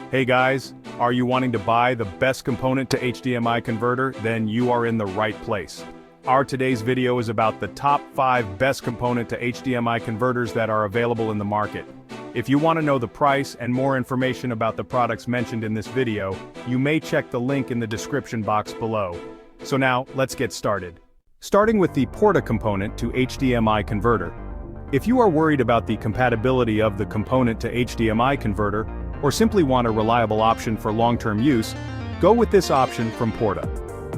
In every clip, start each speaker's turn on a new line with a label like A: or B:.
A: Hey guys, are you wanting to buy the best component to HDMI converter? Then you are in the right place. Our today's video is about the top 5 best component to HDMI converters that are available in the market. If you want to know the price and more information about the products mentioned in this video, you may check the link in the description box below. So now, let's get started. Starting with the Porta component to HDMI converter. If you are worried about the compatibility of the component to HDMI converter, or simply want a reliable option for long-term use, go with this option from Porta.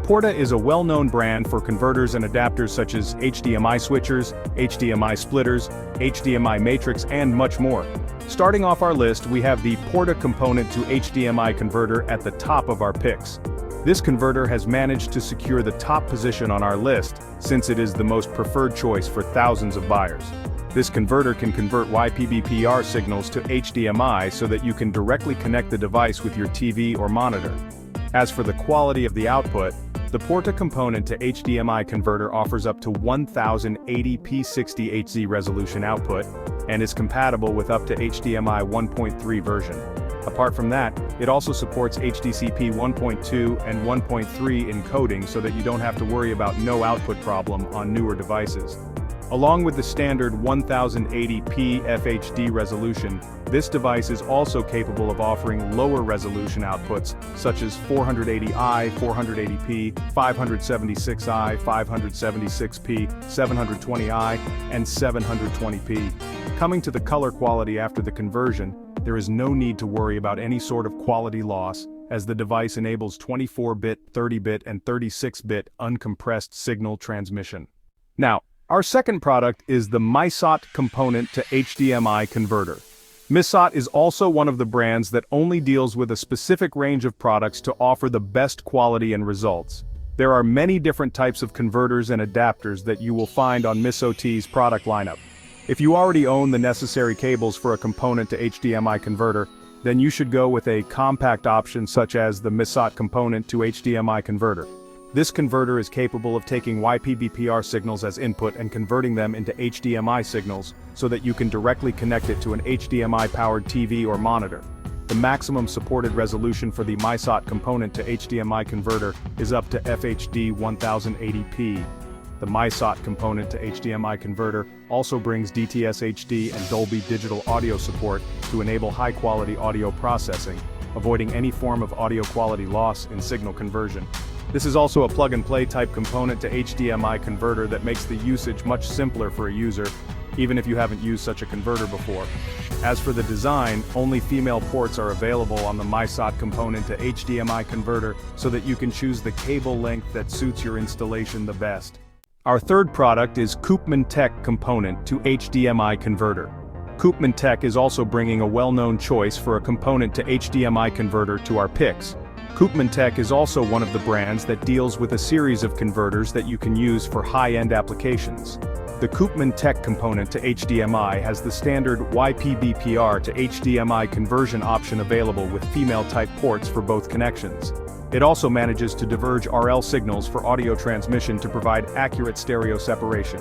A: Porta is a well-known brand for converters and adapters such as HDMI switchers, HDMI splitters, HDMI matrix, and much more. Starting off our list, we have the Porta component to HDMI converter at the top of our picks. This converter has managed to secure the top position on our list, since it is the most preferred choice for thousands of buyers. This converter can convert YPBPR signals to HDMI so that you can directly connect the device with your TV or monitor. As for the quality of the output, the Porta component to HDMI converter offers up to 1080p 60Hz resolution output, and is compatible with up to HDMI 1.3 version. Apart from that, it also supports HDCP 1.2 and 1.3 encoding so that you don't have to worry about no output problem on newer devices. Along with the standard 1080p FHD resolution, this device is also capable of offering lower resolution outputs, such as 480i, 480p, 576i, 576p, 720i, and 720p. Coming to the color quality after the conversion, there is no need to worry about any sort of quality loss, as the device enables 24-bit, 30-bit, and 36-bit uncompressed signal transmission. Now, our second product is the MySot component to HDMI converter. MySot is also one of the brands that only deals with a specific range of products to offer the best quality and results. There are many different types of converters and adapters that you will find on MySot's product lineup. If you already own the necessary cables for a component to HDMI converter, then you should go with a compact option such as the MySot component to HDMI converter. This converter is capable of taking YPBPR signals as input and converting them into HDMI signals so that you can directly connect it to an HDMI-powered TV or monitor. The maximum supported resolution for the MySot component to HDMI converter is up to FHD 1080p. The MySot component to HDMI converter also brings DTS HD and Dolby Digital audio support to enable high-quality audio processing, avoiding any form of audio quality loss in signal conversion. This is also a plug-and-play type component to HDMI converter that makes the usage much simpler for a user, even if you haven't used such a converter before. As for the design, only female ports are available on the MySot component to HDMI converter so that you can choose the cable length that suits your installation the best. Our third product is Koopman Tech component to HDMI converter. Koopman Tech is also bringing a well-known choice for a component to HDMI converter to our picks. Koopman Tech is also one of the brands that deals with a series of converters that you can use for high-end applications. The Koopman Tech component to HDMI has the standard YPBPR to HDMI conversion option available with female-type ports for both connections. It also manages to diverge RL signals for audio transmission to provide accurate stereo separation.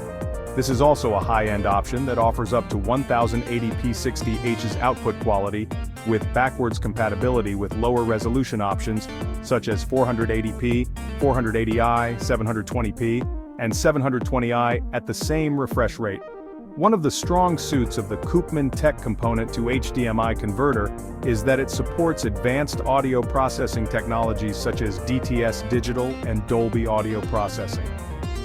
A: This is also a high-end option that offers up to 1080p 60Hz output quality, with backwards compatibility with lower resolution options, such as 480p, 480i, 720p, and 720i at the same refresh rate. One of the strong suits of the Koopman Tech component to HDMI converter is that it supports advanced audio processing technologies such as DTS Digital and Dolby Audio processing.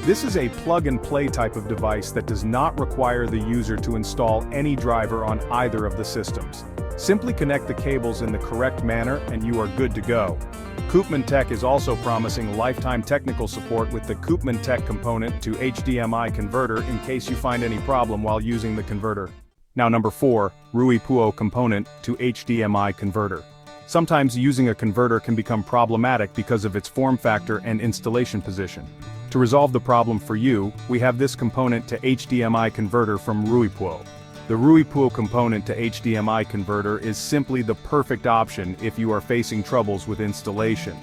A: This is a plug-and-play type of device that does not require the user to install any driver on either of the systems. Simply connect the cables in the correct manner and you are good to go. Koopman Tech is also promising lifetime technical support with the Koopman Tech component to HDMI converter in case you find any problem while using the converter. Now number 4, Ruipuo component to HDMI converter. Sometimes using a converter can become problematic because of its form factor and installation position. To resolve the problem for you, we have this component to HDMI converter from Ruipuo. The Ruipuo component to HDMI converter is simply the perfect option if you are facing troubles with installation.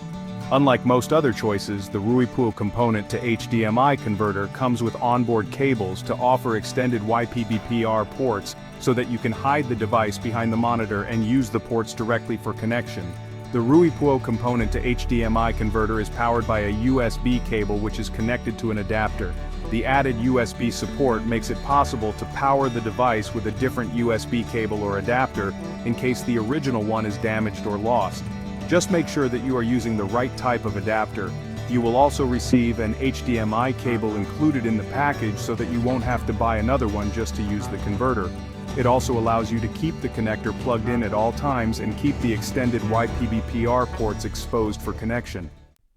A: Unlike most other choices, the Ruipuo component to HDMI converter comes with onboard cables to offer extended YPBPR ports so that you can hide the device behind the monitor and use the ports directly for connection. The Ruipuo component to HDMI converter is powered by a USB cable which is connected to an adapter. The added USB support makes it possible to power the device with a different USB cable or adapter in case the original one is damaged or lost. Just make sure that you are using the right type of adapter. You will also receive an HDMI cable included in the package so that you won't have to buy another one just to use the converter. It also allows you to keep the connector plugged in at all times and keep the extended YPBPR ports exposed for connection.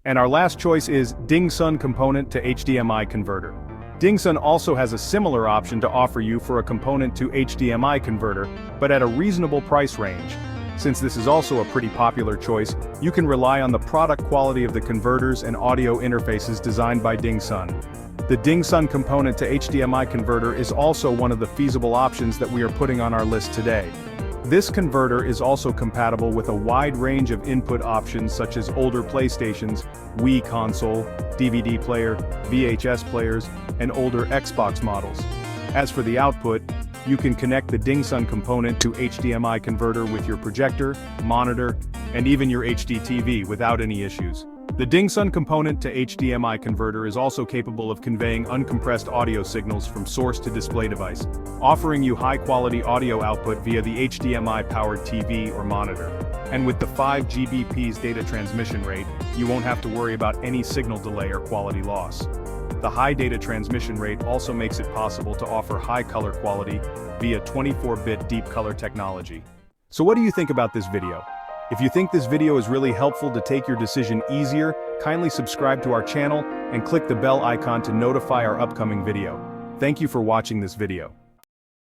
A: And our last choice is Dingsun component to HDMI converter. Dingsun also has a similar option to offer you for a component to HDMI converter, but at a reasonable price range. Since this is also a pretty popular choice, you can rely on the product quality of the converters and audio interfaces designed by Dingsun. The Dingsun component to HDMI converter is also one of the feasible options that we are putting on our list today. This converter is also compatible with a wide range of input options such as older PlayStations, Wii console, DVD player, VHS players, and older Xbox models. As for the output, you can connect the Dingsun component to HDMI converter with your projector, monitor, and even your HD TV without any issues. The Dingsun component to HDMI converter is also capable of conveying uncompressed audio signals from source to display device, offering you high-quality audio output via the HDMI-powered TV or monitor. And with the 5 Gbps data transmission rate, you won't have to worry about any signal delay or quality loss. The high data transmission rate also makes it possible to offer high color quality via 24-bit deep color technology. So what do you think about this video? If you think this video is really helpful to take your decision easier, kindly subscribe to our channel and click the bell icon to notify our upcoming video. Thank you for watching this video.